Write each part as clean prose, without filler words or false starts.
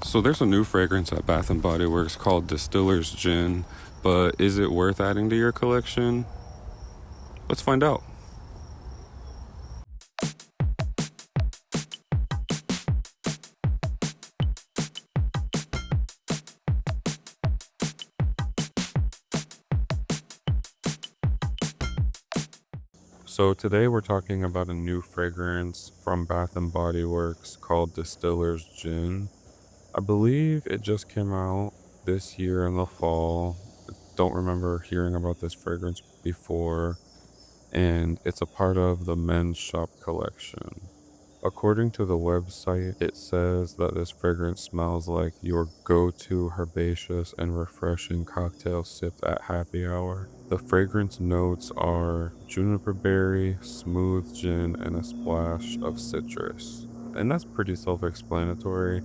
So there's a new fragrance at Bath& Body Works called Distillers Gin, but is it worth adding to your collection? Let's find out. So today we're talking about a new fragrance from Bath& Body Works called Distillers Gin. I believe it just came out this year in the fall. Don't remember hearing about this fragrance before, and it's a part of the Men's Shop collection. According to the website, it says that this fragrance smells like your go-to herbaceous and refreshing cocktail sipped at happy hour. The fragrance notes are juniper berry, smooth gin, and a splash of citrus. And that's pretty self-explanatory.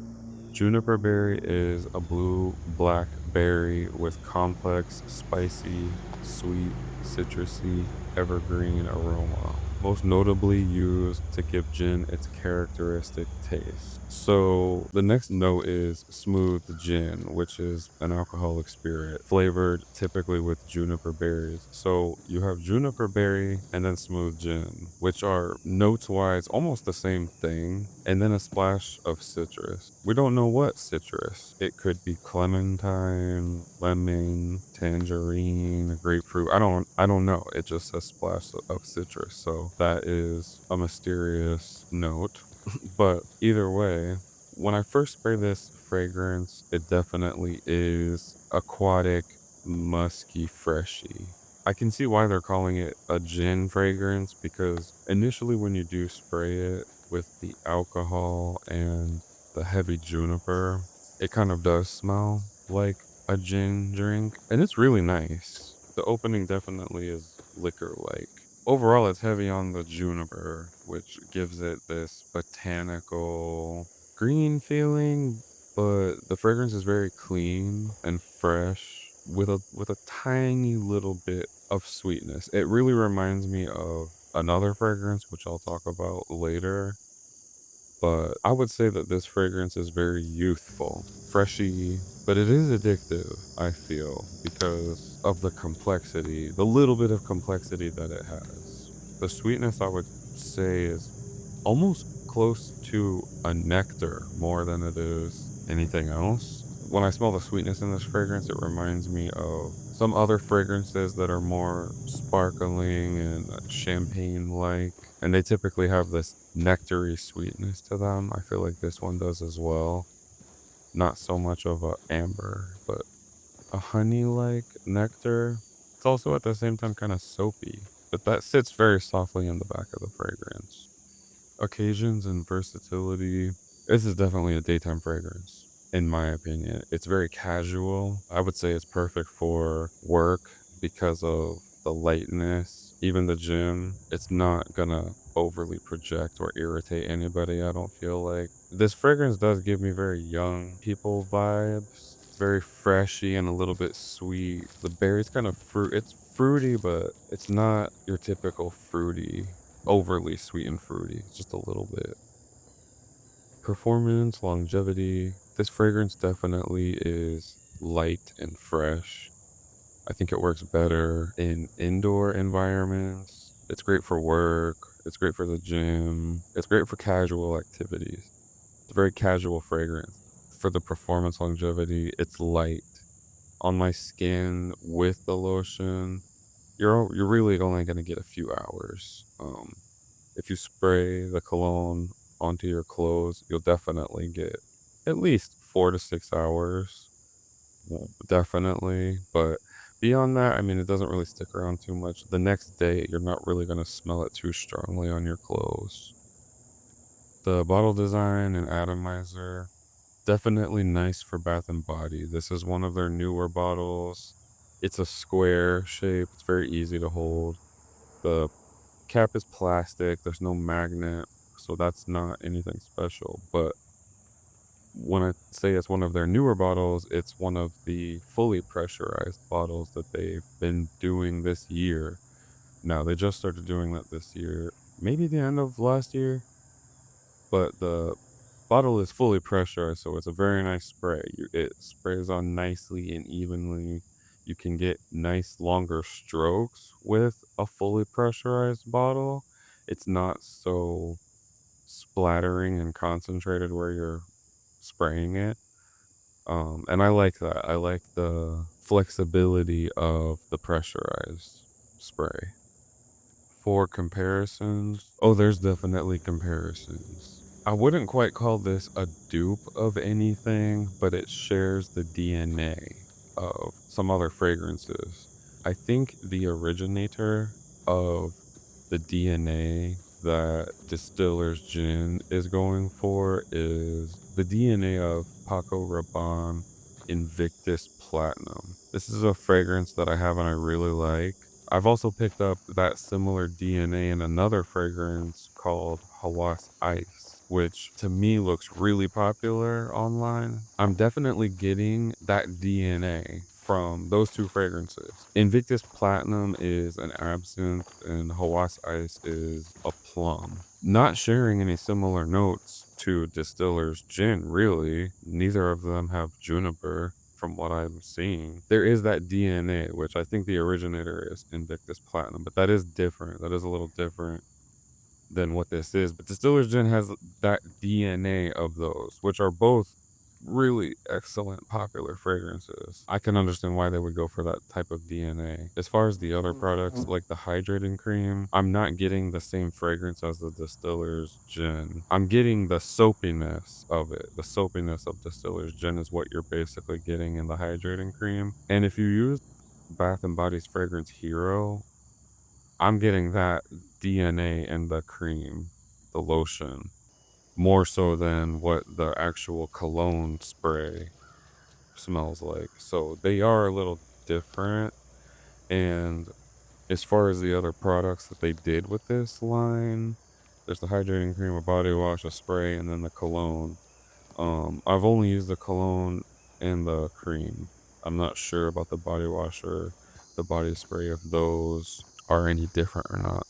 Juniper berry is a blue-black berry with complex, spicy, sweet, citrusy, evergreen aroma, most notably used to give gin its characteristic taste. So the next note is smooth gin, which is an alcoholic spirit flavored typically with juniper berries. So you have juniper berry and then smooth gin, which are notes wise almost the same thing, and then a splash of citrus. We don't know what citrus. It could be clementine, lemon, tangerine, grapefruit. I don't know. It just says splash of citrus. So that is a mysterious note. But either way, when I first spray this fragrance, it definitely is aquatic, musky, freshy. I can see why they're calling it a gin fragrance, because initially when you do spray it with the alcohol and the heavy juniper, it kind of does smell like a gin drink, and it's really nice. The opening definitely is liquor-like. Overall, it's heavy on the juniper, which gives it this botanical green feeling, but the fragrance is very clean and fresh with a tiny little bit of sweetness. It really reminds me of another fragrance, which I'll talk about later, but I would say that this fragrance is very youthful, freshy, but it is addictive, I feel, because of the complexity, the little bit of complexity that it has. The sweetness, I would say, is almost close to a nectar more than it is anything else. When I smell the sweetness in this fragrance, it reminds me of some other fragrances that are more sparkling and champagne-like, and they typically have this nectary sweetness to them. I feel like this one does as well. Not so much of a amber, but a honey-like nectar. It's also at the same time kind of soapy, but that sits very softly in the back of the fragrance. Occasions and versatility. This is definitely a daytime fragrance, in my opinion. It's very casual. I would say it's perfect for work because of the lightness. Even the gym, it's not gonna overly project or irritate anybody, I don't feel like. This fragrance does give me very young people vibes. Very freshy and a little bit sweet. The berry's kind of it's fruity, but it's not your typical fruity, overly sweet and fruity, just a little bit. Performance, longevity. This fragrance definitely is light and fresh. I think it works better in indoor environments. It's great for work. It's great for the gym. It's great for casual activities. It's a very casual fragrance. For the performance longevity, it's light. On my skin with the lotion, you're really only gonna get a few hours. If you spray the cologne onto your clothes, you'll definitely get at least 4 to 6 hours. Definitely. But beyond that, I mean, it doesn't really stick around too much. The next day, you're not really going to smell it too strongly on your clothes. The bottle design and atomizer, definitely nice for Bath and Body. This is one of their newer bottles. It's a square shape. It's very easy to hold. The cap is plastic. There's no magnet, so that's not anything special. But when I say it's one of their newer bottles, it's one of the fully pressurized bottles that they've been doing this year. Now, they just started doing that this year, maybe the end of last year, but the bottle is fully pressurized, so it's a very nice spray. It sprays on nicely and evenly. You can get nice longer strokes with a fully pressurized bottle. It's not so splattering and concentrated where you're spraying it. And I like that. I like the flexibility of the pressurized spray. For comparisons, oh, there's definitely comparisons. I wouldn't quite call this a dupe of anything, but it shares the DNA of some other fragrances. I think the originator of the DNA that Distillers Gin is going for is the DNA of Paco Rabanne Invictus Platinum. This is a fragrance that I have and I really like. I've also picked up that similar DNA in another fragrance called Hawas Ice, which to me looks really popular online. I'm definitely getting that DNA from those two fragrances. Invictus Platinum is an absinthe, and Hawas Ice is a plum. Not sharing any similar notes to Distiller's Gin, really. Neither of them have juniper from what I'm seeing. There is that DNA, which I think the originator is Invictus Platinum, but that is different. That is a little different than what this is. But Distiller's Gin has that DNA of those, which are both really excellent popular fragrances. I can understand why they would go for that type of DNA. As far as the other products, like the hydrating cream, I'm not getting the same fragrance as the Distiller's Gin. I'm getting the soapiness of it. The soapiness of Distiller's Gin is what you're basically getting in the hydrating cream. And if you use Bath and Body's fragrance Hero, I'm getting that DNA in the cream, the lotion, more so than what the actual cologne spray smells like. So they are a little different. And as far as the other products that they did with this line, there's the hydrating cream, a body wash, a spray, and then the cologne. I've only used the cologne and the cream. I'm not sure about the body wash or the body spray if those are any different or not.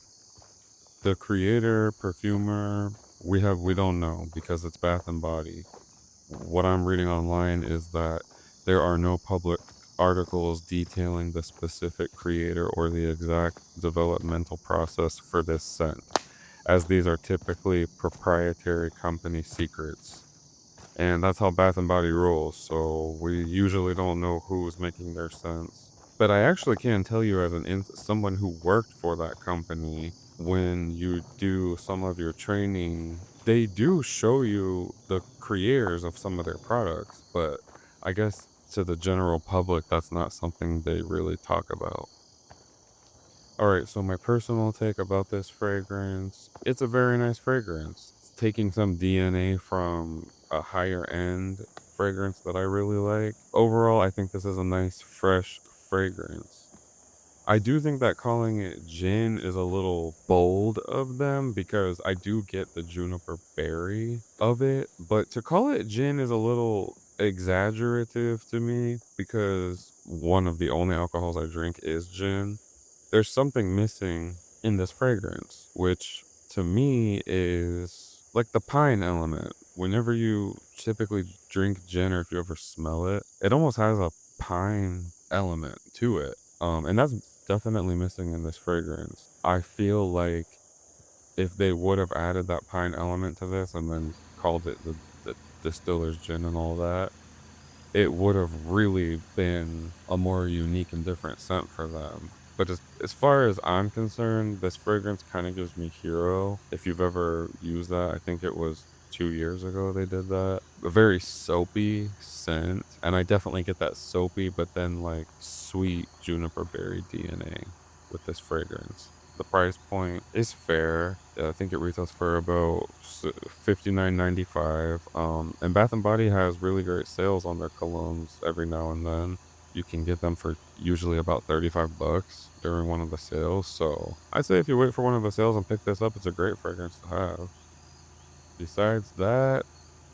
The creator, perfumer, we don't know because it's Bath and Body. What I'm reading online is that there are no public articles detailing the specific creator or the exact developmental process for this scent, as these are typically proprietary company secrets. And that's how Bath and Body rolls, so we usually don't know who's making their scents. But I actually can tell you as someone who worked for that company, when you do some of your training, they do show you the creators of some of their products, but I guess to the general public, that's not something they really talk about. All right, so my personal take about this fragrance, it's a very nice fragrance. It's taking some DNA from a higher end fragrance that I really like. Overall, I think this is a nice, fresh fragrance. I do think that calling it gin is a little bold of them because I do get the juniper berry of it, but to call it gin is a little exaggerative to me because one of the only alcohols I drink is gin. There's something missing in this fragrance, which to me is like the pine element. Whenever you typically drink gin or if you ever smell it, it almost has a pine element to it. And that's definitely missing in this fragrance. I feel like if they would have added that pine element to this and then called it the distiller's gin and all that, it would have really been a more unique and different scent for them. But as far as I'm concerned, this fragrance kind of gives me Hero. If you've ever used that, I think it was 2 years ago they did that. A very soapy scent. And I definitely get that soapy, but then like sweet juniper berry DNA with this fragrance. The price point is fair. I think it retails for about 59.95. And Bath and Body has really great sales on their colognes every now and then. You can get them for usually about $35 during one of the sales. So I'd say if you wait for one of the sales and pick this up, it's a great fragrance to have. Besides that,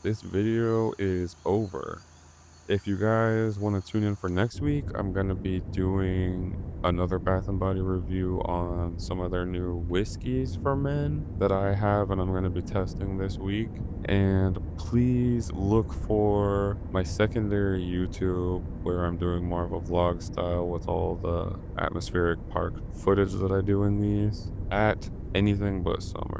this video is over. If you guys want to tune in for next week, I'm going to be doing another Bath and Body review on some of their new whiskeys for men that I have and I'm going to be testing this week. And please look for my secondary YouTube where I'm doing more of a vlog style with all the atmospheric park footage that I do in these at Anything But Summer.